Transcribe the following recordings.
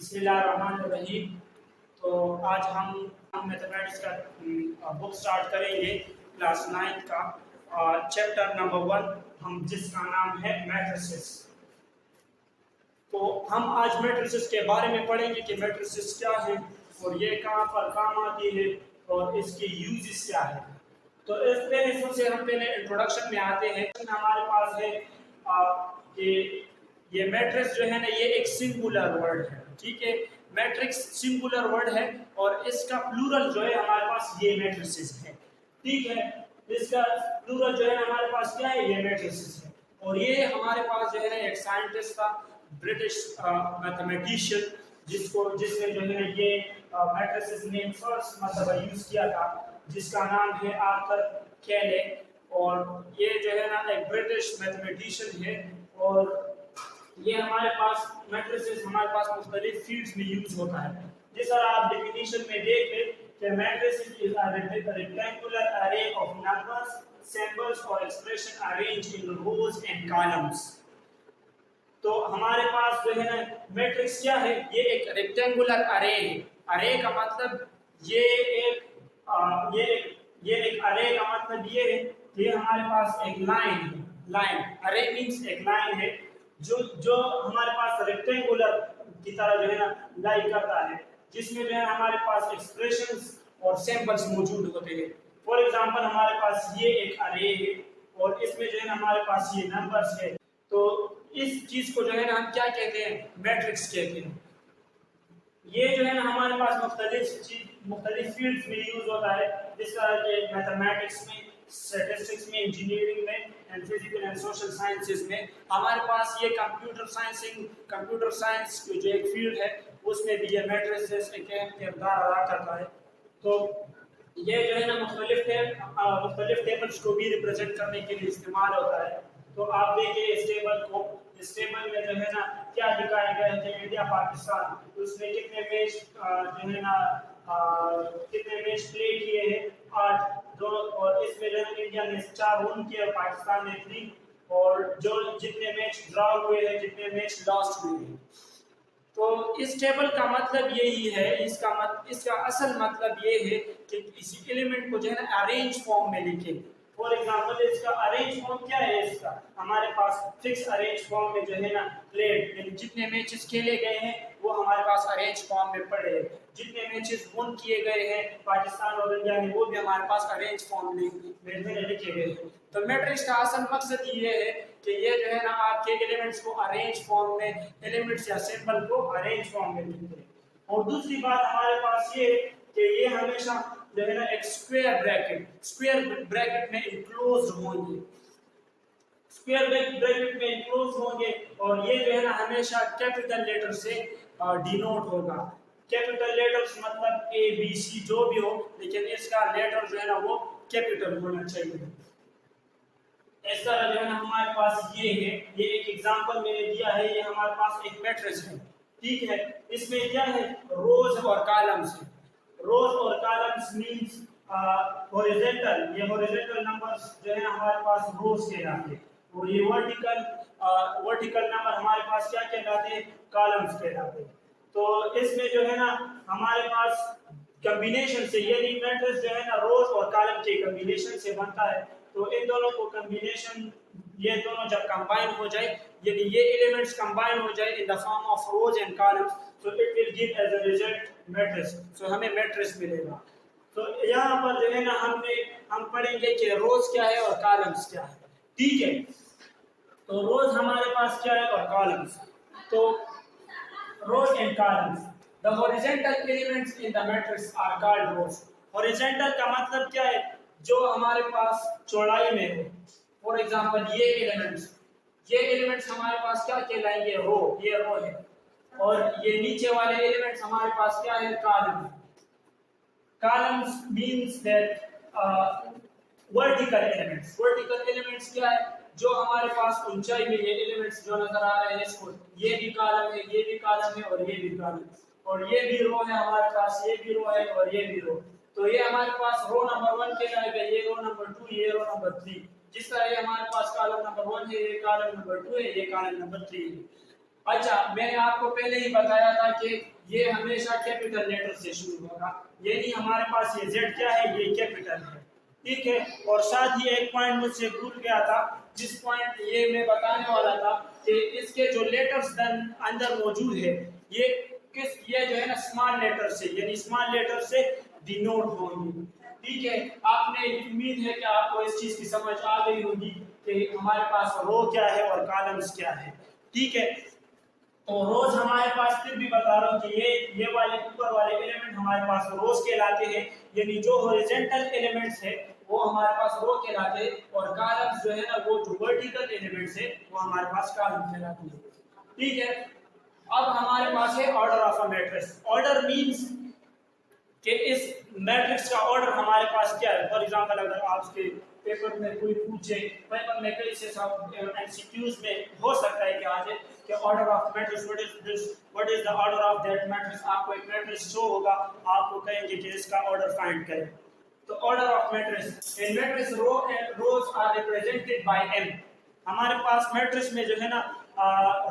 बिस्मिल्लाहिर्रहमानिर्रहीम। तो आज हम मैथमेटिक्स का बुक स्टार्ट करेंगे क्लास 9 का चैप्टर नंबर 1, हम जिसका नाम है मैट्रिसेस। तो हम आज मैट्रिसेस के बारे में पढ़ेंगे कि मैट्रिसेस क्या है और ये कहाँ पर काम आती है और इसकी यूजेस क्या है। तो इस सबसे हम पहले इंट्रोडक्शन में आते हैं। हमारे पास है कि ये मैट्रिक्स जो है ना, ये एक सिंगुलर वर्ड है, ठीक है। मैट्रिक्स सिंगुलर वर्ड है और इसका प्लूरल जो है हमारे पास ये मैट्रिसेस है, ठीक है। इसका प्लूरल जो है हमारे पास क्या है, ये मैट्रिसेस है। और ये हमारे पास जो है ना एक साइंटिस्ट था, ब्रिटिश मैथमेटिशियन, जिसने जो है ना ये मैट्रिसेस नेम फर्स्ट मतलब यूज किया था, जिसका नाम है आर्थर कैले। और ये जो है ना एक ब्रिटिश मैथमेटिशियन है। और ये हमारे पास मैट्रिसेस हमारे पास मुख्तलिफ फील्ड्स में यूज होता है। जिस तरह आप डेफिनेशन में देख ले कि matrices is a rectangular array of numbers, symbols और expression arranged in rows and columns. तो हमारे पास जो है ना मैट्रिक्स क्या है, ये एक रेक्टेंगुलर अरे है। अरे का मतलब ये एक अरे का मतलब ये है कि हमारे पास एक लाइन है। लाइन अरे मींस एक लाइन है जो हमारे पास रेक्टेंगुलर की तरह जो है ना लाई करता है, जिसमें जो है हमारे पास एक्सप्रेशंस और सिंबल्स मौजूद होते हैं। फॉर एग्जांपल हमारे पास ये एक अरे है और इसमें जो है ना हमारे पास ये नंबर्स है। तो इस चीज को जो है ना हम क्या कहते हैं, मैट्रिक्स कहते हैं। ये जो है ना हमारे पास मुख्तलिफ फील्ड्स में यूज होता है, जिस तरह के मैथमेटिक्स में, स्टैटिस्टिक्स में, इंजीनियरिंग में and physical and social sciences में। हमारे पास ये कंप्यूटर साइंस जो एक फील्ड है, उसमें भी ये मैट्रिसेस एक अहम किरदार अदा करता है। तो ये जो है ना मुख्तलिफ टेबल्स को भी रिप्रेजेंट करने के लिए इस्तेमाल होता है। तो आप देखिए इस टेबल में जो है ना क्या दिखाया गया है कि इंडिया पाकिस्तान, उसने कितने मैच जो है ना कितने मैच प्ले किए हैं, 8 दो। और इसमें जो है इंडिया ने 4 विन किए और पाकिस्तान ने 3। और जो जितने मैच ड्रॉ हुए हैं, जितने मैच लॉस्ट हुए हैं। तो इस टेबल का मतलब यही है, इसका असल मतलब ये है कि किसी एलिमेंट को जो है ना अरेंज फॉर्म में लिखें। फॉर एग्जांपल इसका अरेंज फॉर्म क्या है, इसका हमारे पास फिक्स अरेंज फॉर्म में जो है ना प्लेड, यानी जितने मैचेस खेले गए हैं वो हमारे पास अरेंज फॉर्म में पड़े हैं। जितने मैचेस विन किए गए हैं पाकिस्तान और इंडिया ने, वो भी हमारे पास अरेंज फॉर्म में लिखे गए हैं। तो मैट्रिक्स का असल मकसद ये है कि ये जो है ना आपके एलिमेंट्स को अरेंज फॉर्म में, एलिमेंट्स या सिंबल को अरेंज फॉर्म में लिखते हैं। और दूसरी बात हमारे पास ये कि ये हमेशा जो है ना एक स्क्वायर ब्रैकेट में इनक्लोज्ड होंगे, स्क्वायर ब्रैकेट में इनक्लोज होंगे। और ये जो है ना हमेशा कैपिटल लेटर से डिनोट होगा। कैपिटल लेटर्स मतलब ए बी सी जो भी हो, लेकिन इसका लेटर जो है ना वो कैपिटल होना चाहिए। इस तरह जो है ना हमारे पास ये है, ये एक एग्जांपल मैंने दिया है। ये हमारे पास एक मैट्रिक्स है, ठीक है। इसमें क्या है, रोज और कॉलम्स है। रोज और कॉलम्स मींस हॉरिजॉन्टल, ये हॉरिजॉन्टल नंबर्स जो है हमारे पास रोज कहलाते हैं। और ये वर्टिकल नंबर हमारे पास क्या कहलाते हैं, कॉलम्स कहलाते हैं। तो इसमें जो है ना हमारे पास कॉम्बिनेशन से, यानी मैट्रिक्स जो है ना रोज और कॉलम के कॉम्बिनेशन से बनता है। तो इन दोनों को कॉम्बिनेशन, ये दोनों जब कंबाइन हो जाए, यानी ये एलिमेंट्स कंबाइन हो जाए in the form of rows and columns, so it will give as a result matrix. So हमें मैट्रिक्स मिलेगा। तो यहाँ पर जो है ना हम पढ़ेंगे कि रोज क्या है और कॉलम्स क्या है, ठीक है। तो रोज हमारे पास क्या है और कॉलम्स। तो rows and columns, the horizontal elements in the matrix are called rows। horizontal का मतलब क्या है, जो हमारे पास चौड़ाई में हो। फॉर एग्जांपल ये एलिमेंट्स हमारे पास क्या कहलाएंगे, रो, ये रो है। और ये नीचे वाले एलिमेंट्स हमारे पास क्या है, column. Columns means that vertical elements क्या है, जो हमारे पास ऊंचाई में ये एलिमेंट्स जो नजर आ रहे हैं, इसको ये भी कॉलम है, ये भी कॉलम है और ये भी कॉलम, और ये भी रो है हमारे पास, ये भी रो है और ये भी रो। तो ये हमारे पास रो नंबर 1 कहलाएगा, ये रो नंबर 2, ये रो नंबर 3। जिस तरह ये हमारे पास कॉलम नंबर 1 है, ये कॉलम नंबर 2 है, ये कॉलम नंबर 3 है। अच्छा, मैंने आपको पहले ही बताया था कि ये हमेशा कैपिटल लेटर से शुरू होगा, यानी हमारे पास ये जेड क्या है, ये कैपिटल है, ठीक है। और साथ ही एक पॉइंट मुझसे भूल गया था, जिस पॉइंट ये मैं बताने वाला था कि इसके जो लेटर्स अंदर मौजूद है, ये जो है ना स्मॉल लेटर से, यानी स्मॉल लेटर से डिनोट होंगे, ठीक है। आपने उम्मीद है कि आपको इस चीज की समझ आ गई होगी कि हमारे पास रो क्या है और कॉलम्स क्या है, ठीक है। तो रोज हमारे पास, फिर भी बता रहा हूँ कि ये वाले ऊपर वाले एलिमेंट हमारे पास रोज कहलाते हैं, यानी जो हॉरिजॉन्टल एलिमेंट्स है वो हमारे पास रो कहलाते हैं, और कॉलम्स जो है ना वो जो वर्टिकल एलिमेंट्स है वो हमारे पास कॉलम कहलाते हैं, ठीक है। अब हमारे पास है order of a matrix. Order means कि इस मैट्रिक्स का ऑर्डर हमारे पास क्या है। फॉर एग्जांपल, अगर आपके पेपर में कोई पूछे, पेपर में कई से सब एमसीक्यूज में हो सकता है कि आ जाए कि order of matrix, what is the order of that matrix. आपको एक मैट्रिक्स शो होगा, आपको कहेंगे कि इसका ऑर्डर फाइंड करें। तो order of matrix, in matrix rows are represented by m। हमारे पास मैट्रिक्स में जो है ना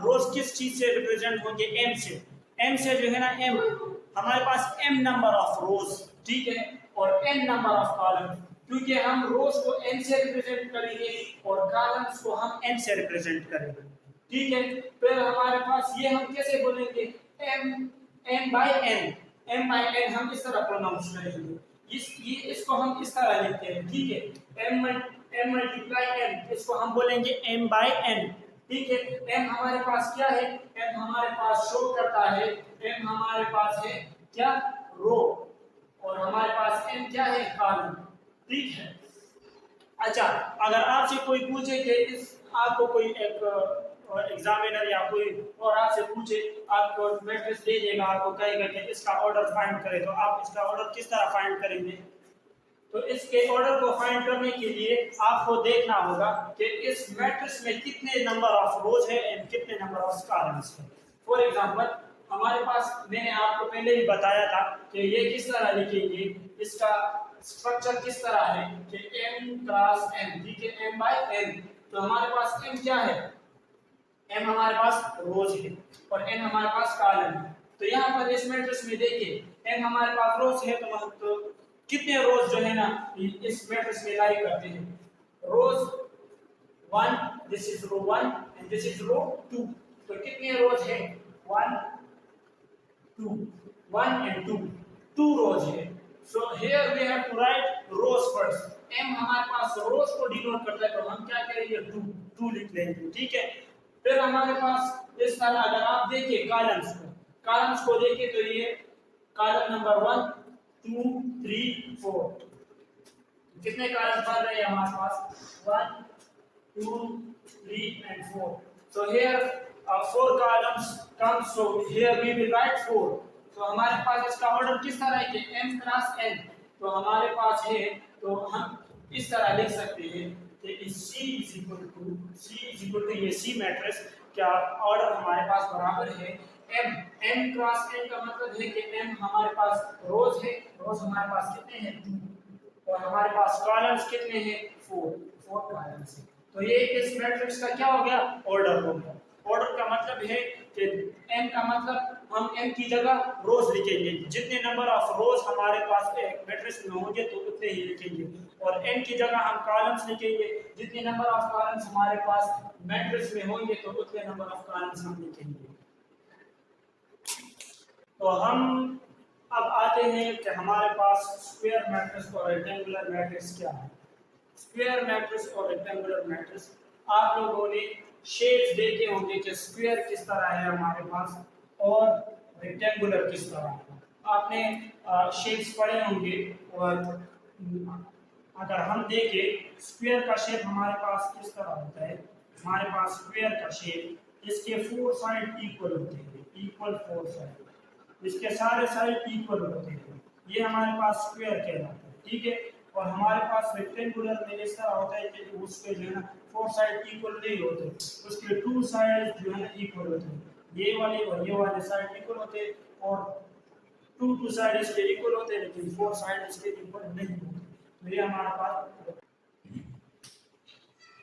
रोज किस चीज से रिप्रेजेंट होंगे, m से। m से जो है ना m, हमारे पास m नंबर ऑफ रोज, ठीक है, और n नंबर ऑफ कॉलम, क्योंकि हम रोज को n से रिप्रेजेंट करेंगे और कॉलम्स को हम n से रिप्रेजेंट करेंगे, ठीक है। फिर हमारे पास ये हम कैसे बोलेंगे, m बाय n हम इस तरह प्रोनाउंस करेंगे, इसको हम इस तरह लिखते हैं, ठीक है। m मल्टीप्लाई n, इसको हम बोलेंगे m बाय n, ठीक है। m हमारे पास क्या है, m हमारे पास शो करता है, m हमारे पास है क्या, रो, और हमारे पास n क्या है, कॉलम, ठीक है। अच्छा, अगर आपसे कोई पूछे कि इस आपको कोई एक एग्जामिनर या कोई और आपसे पूछे, आपको मैट्रिक्स दे देगा, आपको कहेगा कि इसका ऑर्डर फाइंड करें, तो आप इसका ऑर्डर किस तरह फाइंड करेंगे। तो इसके ऑर्डर को फाइंड करने के लिए आपको देखना होगा कि इस मैट्रिक्स में कितने नंबर ऑफ रोज है एंड कितने नंबर ऑफ कॉलम्स है। फॉर एग्जांपल, हमारे पास, मैंने आपको पहले ही बताया था कि ये किस तरह लिखेंगे, इसका स्ट्रक्चर किस तरह है कि m क्रॉस n, ठीक है, m बाय n। तो हमारे पास m क्या है, m हमारे पास रोज है और n हमारे पास कॉलम है। तो यहाँ पर इस मैट्रिक्स में देखिए m हमारे पास रोज है, तो कितने रोज जो है ना इस मैट्रिक्स में लाई करते हैं, rows 1, this is row 1 and this is row 2। तो कितने रोज है, 1 2, 1 and 2, 2 रोज है। So here we have to write rows first. m हमारे पास रोज को डिनोट करता है, तो हम क्या करेंगे, 2 लिख लेंगे, ठीक है। फिर हमारे पास इस तरह, अगर आप देखिए कॉलम्स को देखिए, तो ये कॉलम नंबर 1 2 3 4, कितने कॉलम्स बन रहे हैं हमारे पास, 1 2 3 and 4। So here 4 columns come, so here we will write 4। तो हमारे पास इसका ऑर्डर किस तरह है कि m क्रॉस n। तो हमारे पास है, तो हम इस तरह लिख सकते हैं कि C इज इक्वल टू ये C मैट्रिक्स क्या ऑर्डर हमारे पास बराबर है m क्रॉस n, का मतलब है कि m हमारे पास रोज है, रोज हमारे पास कितने हैं, 2, और हमारे पास कॉलम्स कितने हैं, 4 कॉलम्स हैं। तो ये इस मैट्रिक्स का क्या हो गया, ऑर्डर हो गया। ऑर्डर का मतलब है कि m का मतलब हम m की जगह रोज लिखेंगे, जितने नंबर ऑफ रोज हमारे पास एक मैट्रिक्स में होंगे तो उतने ही लिखेंगे, और n की जगह हम कॉलम्स लिखेंगे, जितने नंबर ऑफ कॉलम्स हमारे पास मैट्रिक्स में होंगे तो उतने नंबर ऑफ कॉलम्स हम लिखेंगे। तो हम अब आते हैं कि हमारे पास स्क्वायर मैट्रिक्स और रेक्टेंगुलर मैट्रिक्स क्या है। स्क्वायर मैट्रिक्स और रेक्टेंगुलर मैट्रिक्स, आप लोगों ने शेप्स देखे होंगे कि स्क्वायर किस तरह है हमारे पास और रेक्टेंगुलर किस तरह है, आपने शेप्स पढ़े होंगे। और अगर हम देखें स्क्वायर का शेप हमारे पास किस तरह होता है, हमारे पास स्क्वायर का शेप, इसके 4 साइड इक्वल होते हैं, इक्वल 4 साइड, इसके सारे साइड इक्वल होते हैं, ये हमारे पास स्क्वायर कहलाता है, ठीक है। और हमारे पास रेक्टेंगुलर में इस तरह होता है कि उसके जो है ना 4 साइड इक्वल नहीं होते, उसके 2 साइड जो है ना इक्वल होते हैं, ये वाले और ये वाले साइड इक्वल होते हैं, और 2 साइड इसके इक्वल होते हैं, लेकिन 4 साइड इसके इक्वल नहीं होते। तो ये हमारे पास।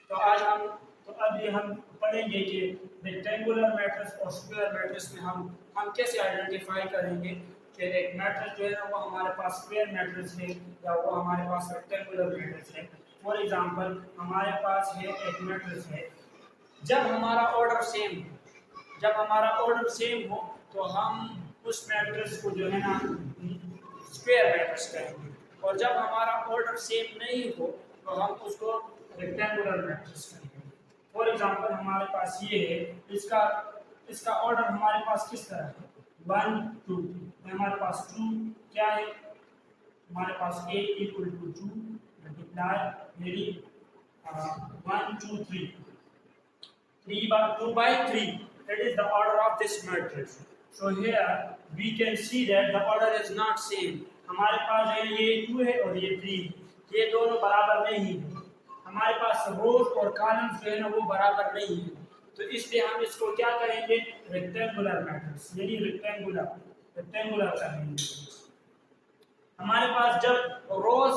तो आज हम तो अब ये हम पढ़ेंगे कि रेक्टेंगुलर मैट्रिक्स और स्क्वायर मैट्रिक्स में हम कैसे आइडेंटिफाई करेंगे कि एक मैट्रिक्स जो है ना वो हमारे पास स्क्वायर मैट्रिक्स है या वो हमारे पास रेक्टेंगुलर मैट्रिक्स है। फॉर एग्जांपल हमारे पास है एक मैट्रिक्स है, जब हमारा ऑर्डर सेम हो, जब हमारा ऑर्डर सेम हो तो हम उस मैट्रिक्स को जो है ना स्क्वायर मैट्रिक्स कहेंगे, और जब हमारा ऑर्डर सेम नहीं हो तो हम उसको रेक्टेंगुलर मैट्रिक्स कहेंगे। फॉर एग्जांपल हमारे पास ये है, इसका ऑर्डर हमारे पास किस तरह है 1 2, हमारे पास 2 क्या है, हमारे पास a इक्वल टू 2 मल्टीप्लाई मेरी 1 2 3 2 by 3, that is the order of this matrix. So here we can see that the order is not same. हमारे पास है ये 2 है और ये 3 है, ये दोनों बराबर नहीं है। हमारे पास रोज और कॉलम्स जो है ना वो बराबर नहीं है, तो इसलिए हम इसको क्या करेंगे रेक्टेंगुलर मैट्रिक्स, यानी रेक्टेंगुलर कहेंगे। हमारे पास जब रोज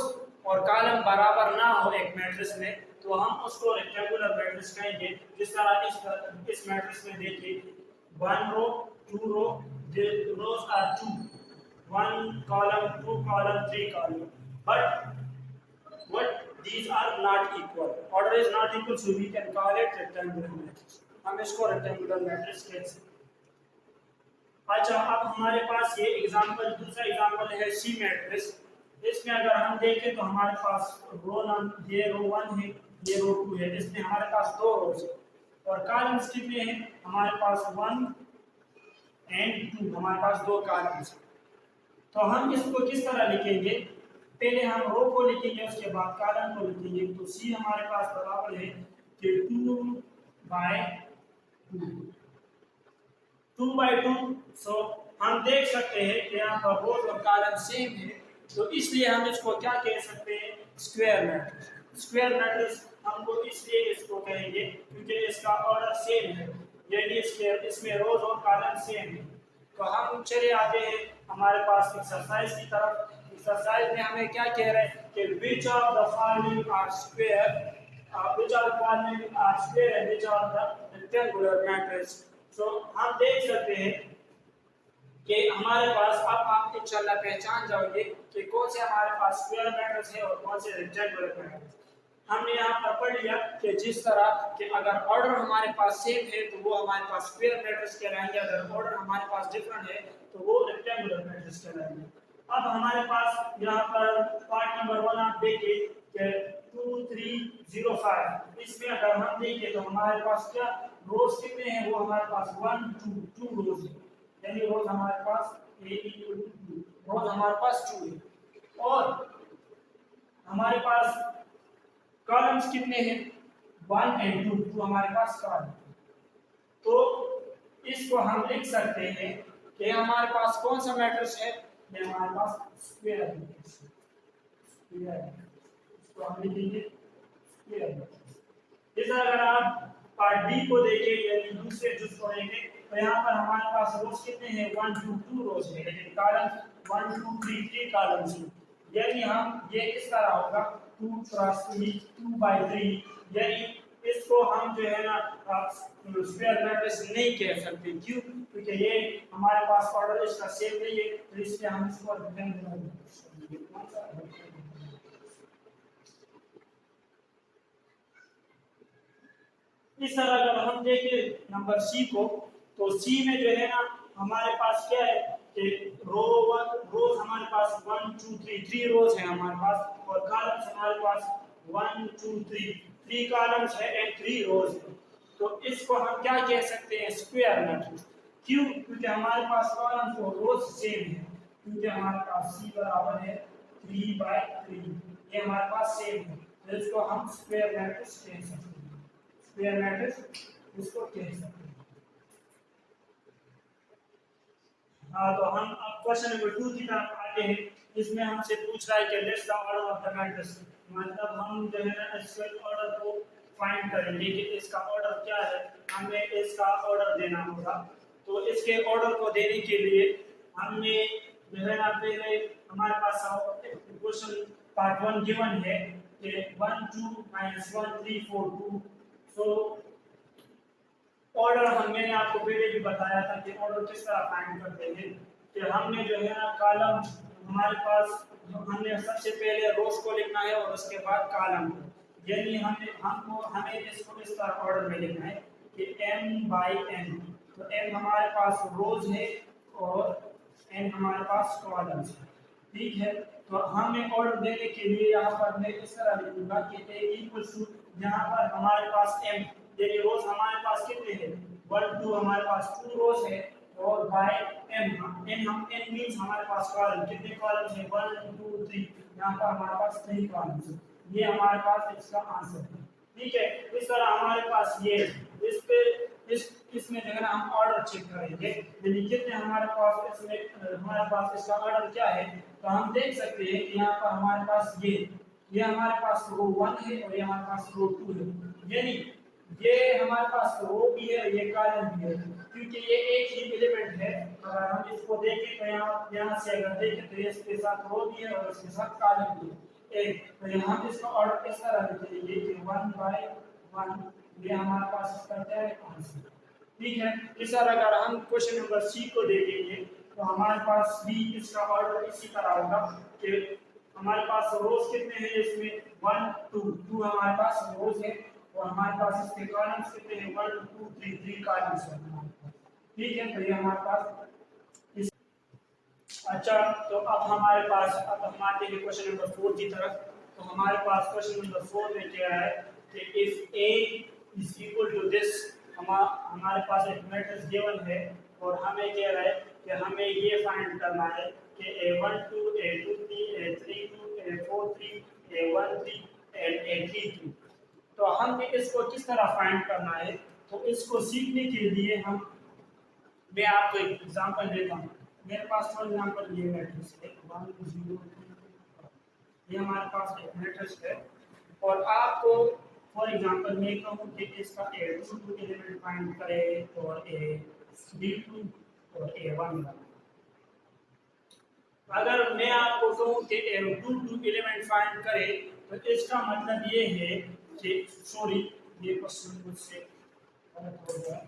और कॉलम बराबर ना हो एक मैट्रिक्स में तो हम उसको रेक्टेंगुलर मैट्रिक्स कहेंगे। जिस तरह इस मैट्रिक्स में देखिए 1 रो 2 रो, the rows are 2, 1 column 2 column 3 column, but these are not equal, order is not equal, so we can call it rectangular matrix, हम इसको रेक्टेंगुलर मैट्रिक्स कह सकते हैं। अच्छा, अब हमारे पास ये एग्जांपल, दूसरा एग्जांपल है सी मैट्रिक्स। इसमें अगर हम देखें तो हमारे पास ये रो 1 है, ये रो 2 है, इसमें हमारे पास 2 रोज है और कॉलम्स कितने हैं, हमारे पास 1 एंड 2, हमारे पास 2 कॉलम्स। तो हम इसको किस तरह लिखेंगे, पहले हम रो को लिखेंगे उसके बाद कॉलम को लिखेंगे। तो सी हमारे पास बराबर है कि 2 by 2। सो हम देख सकते हैं कि यहाँ पर रोज और कॉलम सेम है, तो इसलिए हम इसको क्या कह सकते हैं स्क्वायर मैट्रिक्स। स्क्वायर मैट्रिक्स हमको इसलिए इसको कहेंगे क्योंकि इसका ऑर्डर सेम है, यानी इसमें रोज और कॉलम सेम है। तो हम चले आते हैं हमारे पास एक्सरसाइज की तरफ। एक्सरसाइज में हमें क्या कह रहे हैं कि which of the following are square, which of the following are square and which are the rectangular matrix। so हम देख सकते हैं कि हमारे पास, अब आप इंशाल्लाह पहचान जाओगे कि कौन से हमारे पास स्क्वायर मैट्रिक्स है और कौन से रेक्टेंगुलर मैट्रिक्स। हमने यहाँ पर पढ़ लिया कि जिस तरह कि अगर ऑर्डर हमारे पास सेम है तो वो हमारे पास स्क्वायर मैट्रिक्स कहलाएंगे, अगर ऑर्डर हमारे पास डिफरेंट है तो वो रेक्टेंगुलर मैट्रिक्स कहलाएंगे। अब हमारे पास यहाँ पर पार्ट नंबर 1 आप देखिए कि 2 3 0 5, इसमें अगर हम देखें तो हमारे पास क्या रोज कितने हैं, वो हमारे पास 1 2 रोज है, यानी रोज हमारे पास a equal to 2, रोज हमारे पास 2 है। और हमारे पास कॉलम्स कितने हैं 1 एंड 2 हमारे पास कॉलम। तो इसको हम लिख सकते हैं कि हमारे पास कौन सा मैट्रिक्स है, ये हमारे पास स्क्वायर मैट्रिक्स है। इसको हम लिखेंगे स्क्वायर मैट्रिक्स। इस अगर आप पार्ट बी को देखें यानी दूसरे जुज को देखें तो यहाँ पर हमारे पास रोज कितने हैं 1 2 रोज है, लेकिन कॉलम 1 2 3 कॉलम्स हैं, यानी हम ये इस तरह होगा 2 क्रॉस 3 2 by 3, यानी इसको हम जो है ना स्क्वायर मैट्रिक्स नहीं कह सकते। क्यों? क्योंकि ये हमारे पास ऑर्डर इसका सेम नहीं है, तो इसलिए हम इसको रेक्टेंगुलर मैट्रिक्स कहेंगे। इस तरह अगर हम देखें नंबर सी को, तो सी में जो है ना हमारे पास क्या है कि रोज हमारे पास 1 2 3 रोज है हमारे पास, और कॉलम्स हमारे पास 1 2 3 कॉलम्स है एंड 3 रोज है। तो इसको हम क्या कह सकते हैं स्क्वायर मैट्रिक्स। क्यों? क्योंकि हमारे पास कॉलम्स और रोज सेम है, क्योंकि हमारे पास सी बराबर है 3 by 3, ये हमारे पास सेम है, तो इसको हम स्क्वायर मैट्रिक्स कह सकते हैं। स्क्वायर मैट्रिक्स इसको कह सकते हैं। हाँ, तो हम अब क्वेश्चन नंबर 2 की तरफ आते हैं। इसमें हमसे पूछ रहा है कि list the order of the matrix, मतलब हम जो है ना इसके ऑर्डर को फाइंड करेंगे कि इसका ऑर्डर क्या है, हमें इसका ऑर्डर देना होगा। तो इसके ऑर्डर को देने के लिए हमने जो है ना पहले हमारे पास क्वेश्चन पार्ट 1 गिवन है कि 1 2 -1 3 4 2। तो ऑर्डर मैंने आपको पहले भी बताया था कि ऑर्डर किस तरह फाइंड करते हैं कि हमने जो है ना कॉलम हमारे पास हमने सबसे पहले रोज को लिखना है और उसके बाद कॉलम को, यानी हमें इसको इस तरह ऑर्डर में लिखना है कि m बाई n। तो m हमारे पास रोज है और n हमारे पास कॉलम्स है, ठीक है। तो हमें ऑर्डर देने के लिए यहाँ पर मैं इस तरह लिखूंगा कि a इक्वल्स टू, यहाँ पर हमारे पास m, यानी रोज हमारे पास कितने हैं 1 2, हमारे पास 2 रोज है और बाय m n मींस हमारे पास कॉलम, कितने कॉलम्स हैं 1 2 3, यहाँ पर हमारे पास 3 कॉलम्स हैं। ये हमारे पास इसका आंसर है, ठीक है। इस तरह हमारे पास ये इस पे इसमें जो है ना हम ऑर्डर चेक करेंगे, यानी कितने हमारे पास इसमें हमारे पास इसका ऑर्डर क्या है। तो हम देख सकते हैं कि यहाँ पर हमारे पास ये हमारे पास रो 1 है और ये हमारे पास रो 2 है, यानी ये हमारे पास रो भी है ये कॉलम भी है, क्योंकि ये एक ही एलिमेंट है। अगर हम इसको देखें तो यहाँ से अगर देखें तो इसके साथ रो भी है और इसके साथ कॉलम भी है एक, तो यहाँ पे इसका ऑर्डर इस तरह लिखेंगे कि 1 बाय 1, ये हमारे पास इसका क्या है आंसर, ठीक है। इस तरह अगर हम क्वेश्चन नंबर सी को देखेंगे तो हमारे पास भी इसका ऑर्डर इसी तरह होगा कि हमारे पास रोज कितने हैं इसमें 1 2 2 हमारे पास रोज है और हमारे पास इसके कॉलम्स कितने हैं 1 2 3 3 कॉलम्स हैं, ठीक है। तो ये हमारे पास अच्छा, तो अब हम आते हैं क्वेश्चन नंबर 4 की तरफ। तो हमारे पास क्वेश्चन नंबर 4 में क्या है कि if a is equal to this, हमारे पास एक मैट्रिक्स गिवन है और हमें कह रहा है कि हमें ये फाइंड करना है कि a12 a23 a32 a43 a13 and a33। तो हमने इसको किस तरह फाइंड करना है, तो इसको सीखने के लिए मैं आपको एक एग्जांपल देता हूँ। मेरे पास फॉर एग्जांपल ये मैट्रिक्स है 1 0 2, ये हमारे पास एक मैट्रिक्स है और आपको फॉर एग्जांपल मैं कहूँ कि इसका a22 एलिमेंट फाइंड करें और a32 और a11। अगर मैं आपको कहूँ कि a22 एलिमेंट फाइंड करे तो इसका मतलब ये है कि सॉरी ये क्वेश्चन मुझसे गलत हो गया।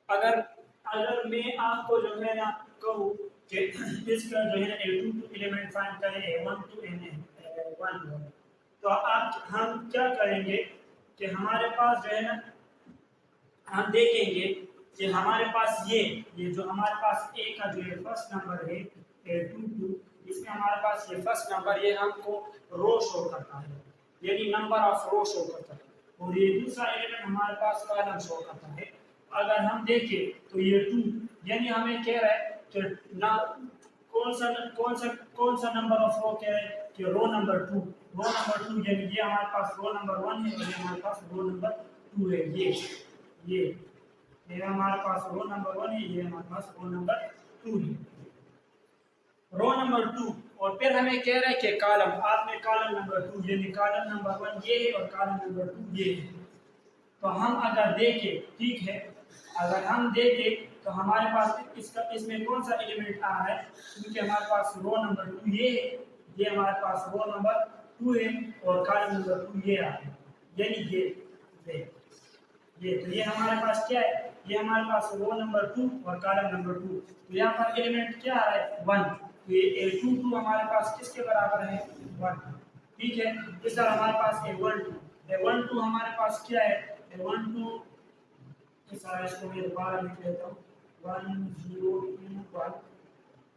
अगर मैं आपको जो है ना कहूँ कि इसका जो है ना a22 एलिमेंट फाइंड करें a12 n1, तो हम क्या करेंगे कि हमारे पास जो है ना हम देखेंगे कि हमारे पास ये जो हमारे पास a का जो है फर्स्ट नंबर है a22, इसमें हमारे पास ये फर्स्ट नंबर ये हमको रो शो करता है, यानी नंबर ऑफ रो शो करता है, और ये दूसरा एलिमेंट हमारे पास कॉलम शो करता है। अगर हम देखें तो ये 2, यानी हमें कह रहा है कि ना कौन सा नंबर ऑफ रो कह रहा है कि रो नंबर 2, यानी ये हमारे पास रो नंबर 1 है और ये हमारे पास रो नंबर 2 है। ये हमारे पास रो नंबर 1 है, ये हमारे पास रो नंबर 2 है, रो नंबर 2। और फिर हमें कह रहा है कि कॉलम, आपने कॉलम नंबर 2 यानी कॉलम नंबर 1 ये है और कॉलम नंबर 2 ये है। तो हम अगर देखें, ठीक है, अगर हम देखें तो हमारे पास इसमें कौन सा एलिमेंट आ रहा है, क्योंकि हमारे पास रो नंबर 2 ये है, ये हमारे पास रो नंबर 2 है और कॉलम नंबर 2 ये आ रहा है, यानी ये तो ये हमारे पास क्या है, ये हमारे पास रो नंबर 2 और कॉलम नंबर 2। तो यहाँ पर एलिमेंट क्या आ रहा है 1, तो ये a22 हमारे पास किसके बराबर है 1, ठीक है। इस तरह हमारे पास a12 हमारे पास क्या है a12, इस तरह इसको मैं दोबारा लिख लेता हूँ 1 0 2 1।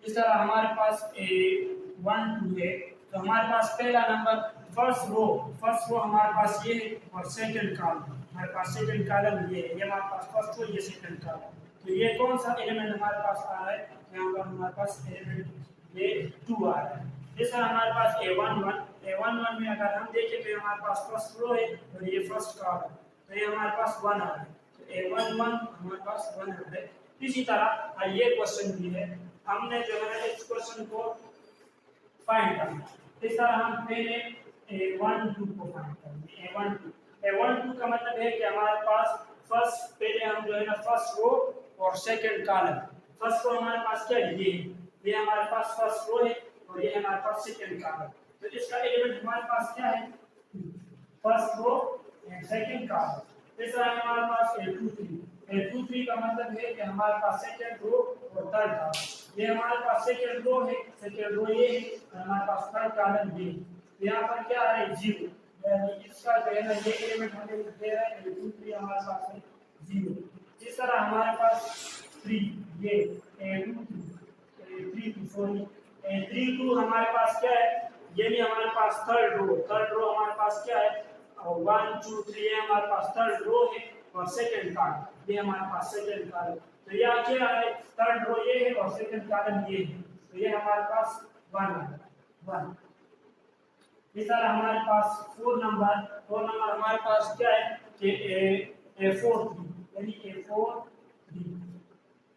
इस तरह हमारे पास a12 है, तो हमारे पास पहला नंबर फर्स्ट रो हमारे पास ये है और सेकंड कॉलम हमारे पास सेकंड कॉलम ये है, ये हमारे पास फर्स्ट रो ये सेकंड कॉलम। तो ये कौन सा एलिमेंट हमारे पास आ रहा है, यहाँ पर हमारे पास एलिमेंट ये 2 आ रहा है। इस तरह हमारे पास a11 में अगर हम देखें तो हमारे पास फर्स्ट रो है और ये फर्स्ट कॉलम, तो ये हमारे पास 1 आ रहा है, तो a11 हमारे पास 1 आ रहा है। इसी तरह ये क्वेश्चन भी है, हमने जो है इस क्वेश्चन को फाइंड करना है। इस तरह हम पहले a12 को फाइंड करेंगे। a12 का मतलब है कि हमारे पास पहले हम जो है ना फर्स्ट रो और सेकंड कॉलम, फर्स्ट रो हमारे पास क्या है ये हमारे पास फर्स्ट रो है और ये हमारे पास सेकंड कार्बन। तो इसका एलिमेंट हमारे पास क्या है, first row and second carbon. तीसरा है हमारे पास A23। A23 का मतलब है कि हमारे पास सेकंड रो और थर्ड कार्बन। ये हमारे पास सेकंड रो है, सेकंड रो ये है और हमारे पास थर्ड कार्बन ये। यहाँ पर क्या है 0, यानी इसका जो है ना ये एलिमेंट हमें दे रहा है A23 हमारे पास है 0। इस तरह हमारे पास 3 ये A32 सॉरी A32 हमारे पास क्या है, ये भी हमारे पास थर्ड रो हमारे पास क्या है 1 2 3 है हमारे पास थर्ड रो है और सेकंड कार्बन ये हमारे पास सेकंड कार्बन। तो ये क्या है, थर्ड रो ये है और सेकंड कार्बन ये है, तो ये हमारे पास 1 इस तरह हमारे पास 4 नंबर हमारे पास क्या है कि A43 यानी A43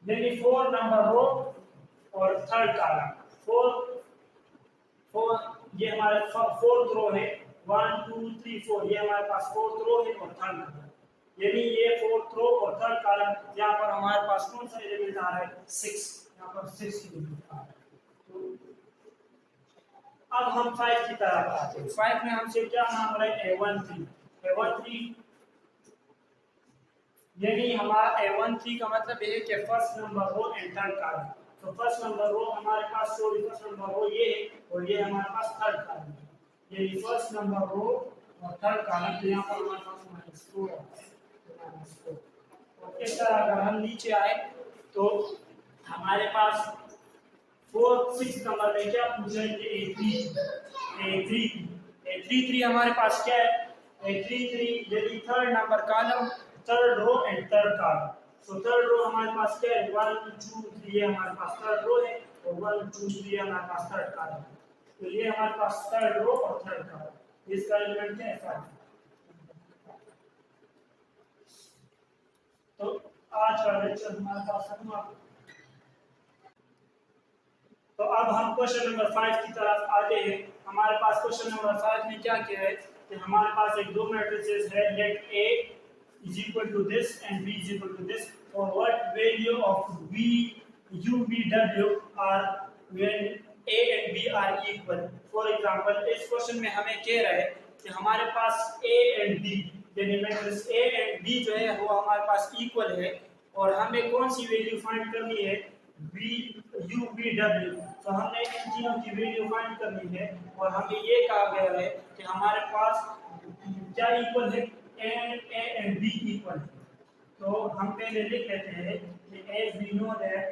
यानी 4 नंबर रो और थर्ड कार्बन 4 ये हमारे फोर्थ रो है 1 2 3 4 ये हमारे पास फोर्थ रो है और थर्ड कार्बन, यानी ये फोर्थ रो और थर्ड कार्बन। यहाँ पर हमारे पास कौन सा एलिमेंट आ रहा है 6, यहाँ पर 6 एलिमेंट आ रहा है। तो अब हम 5 की तरफ आते हैं। 5 में हमसे क्या मांग रहे हैं A13 यानी हमारा A13 का मतलब है कि first number row and third carbon. तो फर्स्ट नंबर रो हमारे पास फर्स्ट नंबर रो ये है और ये हमारे पास थर्ड कार्बन है, यानी फर्स्ट नंबर रो और थर्ड कार्बन। तो यहाँ पर हमारे पास -4 है। और इस तरह अगर हम नीचे आए तो हमारे पास 6 नंबर में क्या पूछा है A33 हमारे पास क्या है A33 यदि third number column third row and third carbon. तो थर्ड रो हमारे पास क्या है 1 2 3 ये हमारे पास थर्ड रो है और 1 2 3 हमारे पास थर्ड कार्बन। तो ये हमारे पास थर्ड रो और थर्ड कार्बन, इसका एलिमेंट क्या है 5। तो आज का लेक्चर हमारे पास समाप्त। तो अब हम क्वेश्चन नंबर 5 की तरफ आते हैं। हमारे पास क्वेश्चन नंबर 5 में क्या किया है कि हमारे पास एक दो मैट्रिसेस है, late A is equal to this and B is equal to this, for what value of V U V W are when A and B are equal। For example इस क्वेश्चन में हमें कह रहा है कि हमारे पास A and B यानी matrix A and B जो है वो हमारे पास इक्वल है और हमें कौन सी वैल्यू फाइंड करनी है V U V W। तो हमने इन तीनों की वैल्यू फाइंड करनी है और हमें ये कहा गया है कि हमारे पास क्या इक्वल है A and B इक्वल है। तो हम पहले लिख लेते हैं कि as we know that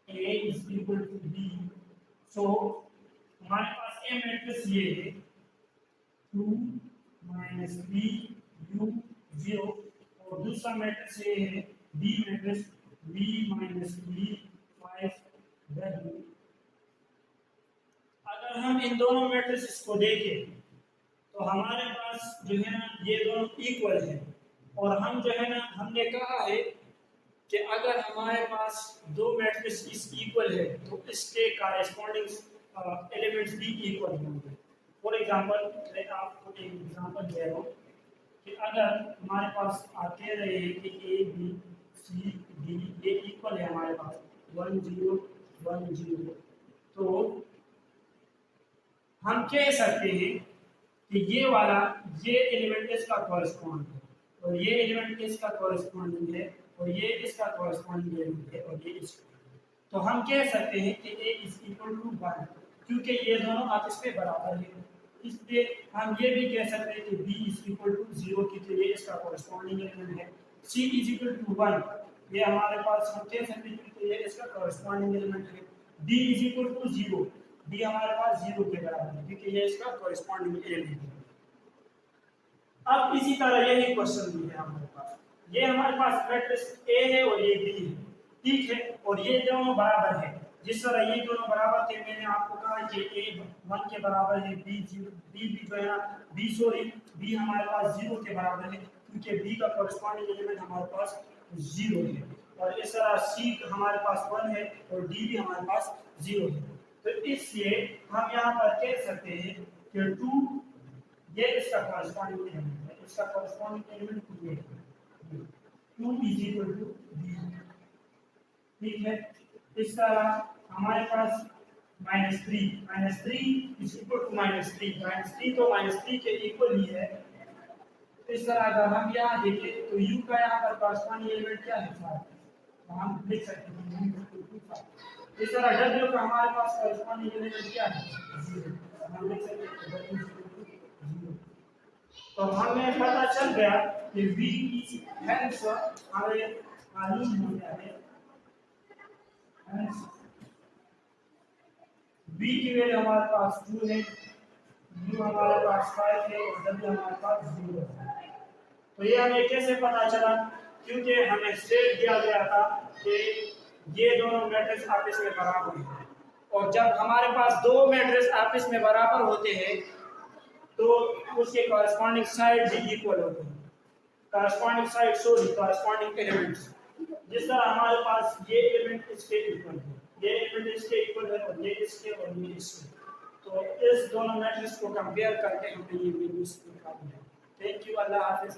A is equal to B, so हमारे पास A मैट्रिक्स ये है 2 - 3 U 0 और दूसरा मैट्रिक्स ये है B matrix V - B 5 W। अगर हम इन दोनों मैट्रिक्स को देखें तो हमारे पास जो है ना ये दोनों इक्वल है और हम जो है ना हमने कहा है कि अगर हमारे पास दो मैट्रिक्स इस इक्वल है तो इसके कॉरेस्पॉन्डिंग एलिमेंट्स भी इक्वल होंगे। फॉर एग्जांपल मैं आपको एक एग्जांपल दे रहा हूँ कि अगर हमारे पास आप कह रहे हैं कि A B C D ये इक्वल है हमारे पास 1 0 1 0, तो हम कह सकते हैं कि ये वाला ये एलिमेंट इसका कॉरेस्पॉन्ड है और ये एलिमेंट इसका कॉरेस्पॉन्डिंग है और ये इसका कॉरेस्पॉन्डिंग एलिमेंट है और ये इसका। तो हम कह सकते हैं कि A is equal to 1 क्योंकि ये दोनों आपस में बराबर हैं। इसलिए हम ये भी कह सकते हैं कि B is equal to 0 क्योंकि ये इसका कॉरेस्पॉन्डिंग एलिमेंट है। C is equal to 1 ये हमारे पास हम कह सकते हैं कि ये इसका कॉरेस्पॉन्डिंग एलिमेंट है। D is equal to 0 D हमारे पास 0 के बराबर है क्योंकि ये इसका कॉरेस्पॉन्डिंग एलिमेंट है। अब इसी तरह यही क्वेश्चन भी है हमारे पास, ये हमारे पास मैट्रिक्स A है और ये B है, ठीक है, और ये दोनों बराबर है। जिस तरह ये दोनों बराबर थे मैंने आपको कहा कि A 1 के बराबर है B 0 B भी जो है ना B हमारे पास 0 के बराबर है क्योंकि B का कॉरेस्पॉन्डिंग एलिमेंट हमारे पास 0 है और इस तरह C हमारे पास 1 है और D भी हमारे पास 0 है। तो इसलिए हम यहाँ पर कह सकते हैं कि 2 ये इसका कॉरेस्पॉन्डिंग एलिमेंट है, इसका कॉरेस्पॉन्डिंग एलिमेंट ये है। 2 इज इक्वल टू बी। ठीक है, इस तरह हमारे पास -3 इज इक्वल टू -3 तो -3 के इक्वल ही है। इस तरह अगर हम यहाँ देखें तो u का यहाँ पर कॉरस्पॉन्डिंग एलिमेंट क्या है 5, तो हम लिख सकते हैं u इक्वल टू 5। इस तरह w का हमारे पास कॉरस्पॉन्डिंग एलिमेंट क्या है 0, हम लिख सकते हैं w इक्वल टू 0। तो हमें पता चल गया कि v की हेल्प से हमें मालूम हो गया है v की वैल्यू हमारे पास 2 है, u हमारे पास 5 है और w हमारे पास 0 है। तो ये हमें कैसे पता चला? क्योंकि हमें स्टेट दिया गया था कि ये दोनों मैट्रिक्स आपस में बराबर हैं, और जब हमारे पास दो मैट्रिक्स आपस में बराबर होते हैं तो उसके कॉरस्पॉन्डिंग साइड भी इक्वल होते हैं। Corresponding side sorry corresponding elements, जिस तरह हमारे पास ये एलिमेंट इसके इक्वल है, ये एलिमेंट इसके इक्वल है और ये इसके और ये इसके, तो इस दोनों मैट्रिक्स को कंपेयर करके हमें ये वैल्यूज निकालनी है। थैंक यू, अल्लाह हाफिज़।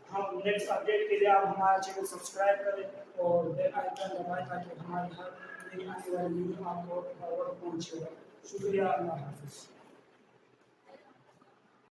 हम नेक्स्ट अपडेट के लिए आप हमारा चैनल सब्सक्राइब करें और बेल आइकन दबाएं ताकि हमारी हर नई आने वाली वीडियो आपको फॉरवर्ड पहुंचेगा। शुक्रिया, अल्लाह हाफिज़।